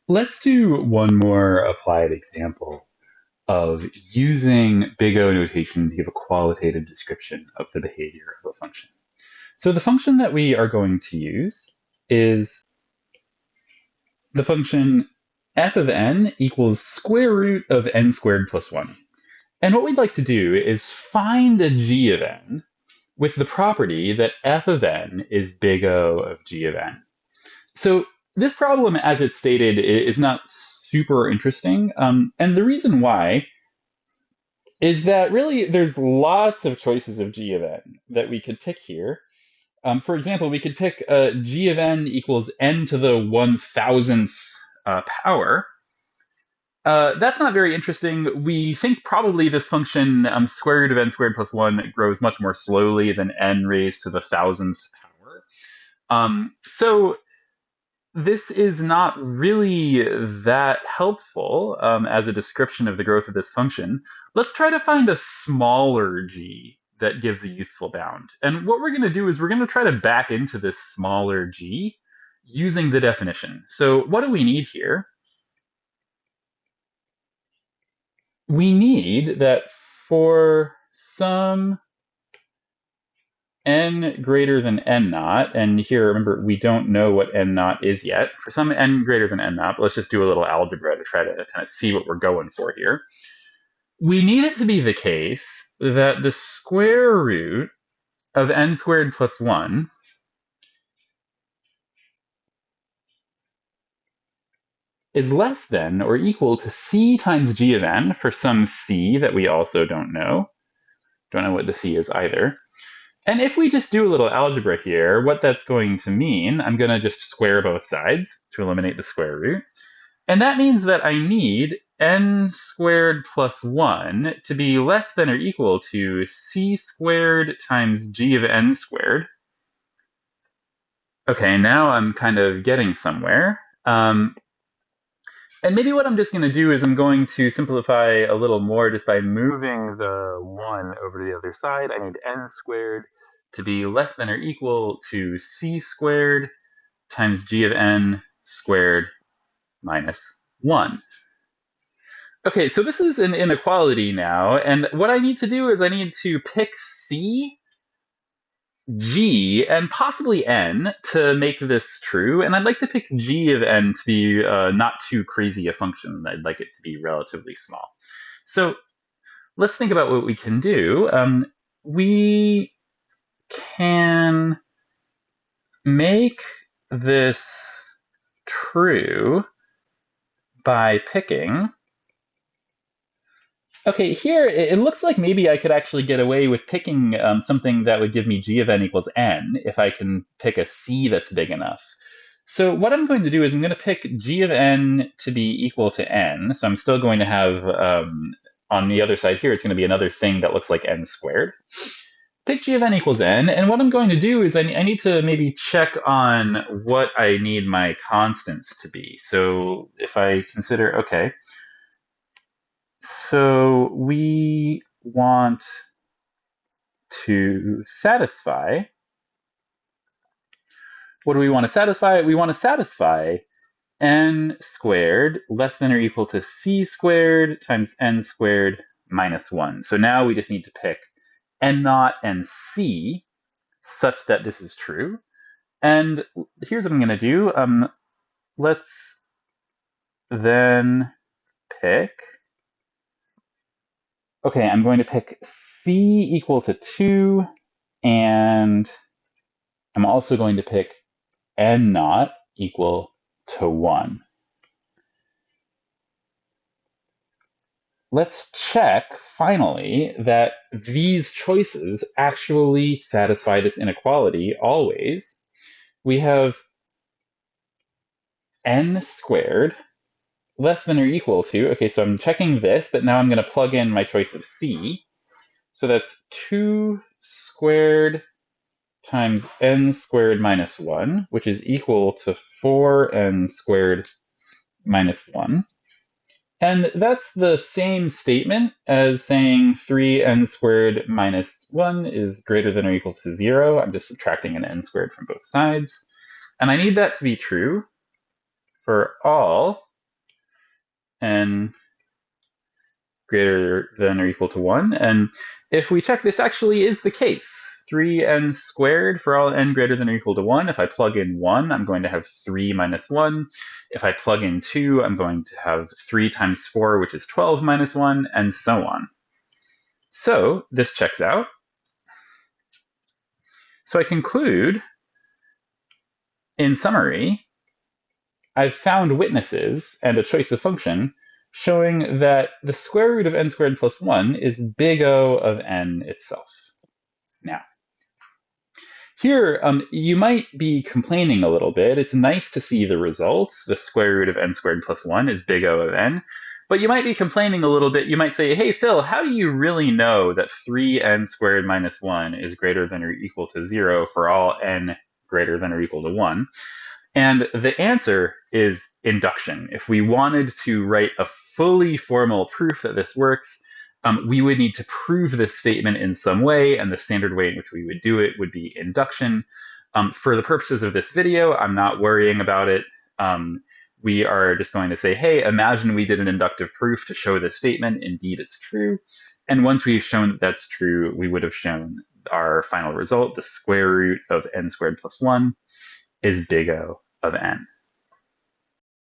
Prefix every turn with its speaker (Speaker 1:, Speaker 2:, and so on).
Speaker 1: Let's do one more applied example of using big O notation to give a qualitative description of the behavior of a function. So the function that we are going to use is the function f of n equals square root of n squared plus 1. And what we'd like to do is find a g of n with the property that f of n is big O of g of n. So this problem, as it's stated, is not super interesting. And the reason why is that really there's lots of choices of g of n that we could pick here. For example, we could pick g of n equals n to the 1,000th power. That's not very interesting. We think probably this function square root of n squared plus 1 grows much more slowly than n raised to the 1,000th power. So this is not really that helpful as a description of the growth of this function. Let's try to find a smaller g that gives a useful bound. And what we're going to do is we're going to try to back into this smaller g using the definition. So what do we need here? We need that for some n greater than n naught, and here remember we don't know what n naught is yet. For some n greater than n naught, but let's just do a little algebra to try to kind of see what we're going for here. We need it to be the case that the square root of n squared plus 1 is less than or equal to c times g of n for some c that we also don't know. Don't know what the c is either. And if we just do a little algebra here, what that's going to mean, I'm going to just square both sides to eliminate the square root. And that means that I need n squared plus 1 to be less than or equal to c squared times g of n squared. Okay, now I'm kind of getting somewhere. And maybe what I'm just going to do is I'm going to simplify a little more just by moving the 1 over to the other side. I need n squared to be less than or equal to c squared times g of n squared minus 1. Okay, so this is an inequality now, and what I need to do is I need to pick c, g, and possibly n to make this true, and I'd like to pick g of n to be not too crazy a function. I'd like it to be relatively small. So let's think about what we can do. We can make this true by picking. Okay, here it looks like maybe I could actually get away with picking something that would give me g of n equals n if I can pick a c that's big enough. So what I'm going to do is I'm going to pick g of n to be equal to n. So I'm still going to have, on the other side here, it's going to be another thing that looks like n squared. Pick g of n equals n, and what I'm going to do is I need to maybe check on what I need my constants to be. So if I consider, okay, so we want to satisfy, what do we want to satisfy? We want to satisfy n squared less than or equal to c squared times n squared minus 1. So now we just need to pick n naught and c such that this is true. And here's what I'm going to do. Let's then pick, okay, I'm going to pick c equal to 2, and I'm also going to pick n naught equal to 1. Let's check, finally, that these choices actually satisfy this inequality always. We have n squared less than or equal to, okay, so I'm checking this, but now I'm going to plug in my choice of c. So that's 2 squared times n squared minus 1, which is equal to 4n squared minus 1. And that's the same statement as saying 3n squared minus 1 is greater than or equal to 0. I'm just subtracting an n squared from both sides. And I need that to be true for all n greater than or equal to 1. And if we check, this actually is the case. 3n squared for all n greater than or equal to 1. If I plug in 1, I'm going to have 3 minus 1. If I plug in 2, I'm going to have 3 times 4, which is 12 minus 1, and so on. So this checks out. So I conclude, in summary, I've found witnesses and a choice of function showing that the square root of n squared plus 1 is big O of n itself. Now, here you might be complaining a little bit. It's nice to see the results. The square root of n squared plus 1 is big O of n. But you might be complaining a little bit. You might say, hey, Phil, how do you really know that 3n squared minus 1 is greater than or equal to 0 for all n greater than or equal to 1? And the answer is induction. If we wanted to write a fully formal proof that this works, we would need to prove this statement in some way, and the standard way in which we would do it would be induction. For the purposes of this video, I'm not worrying about it. We are just going to say, hey, imagine we did an inductive proof to show this statement. Indeed, it's true. And once we've shown that that's true, we would have shown our final result, the square root of n squared plus 1 is big O of n.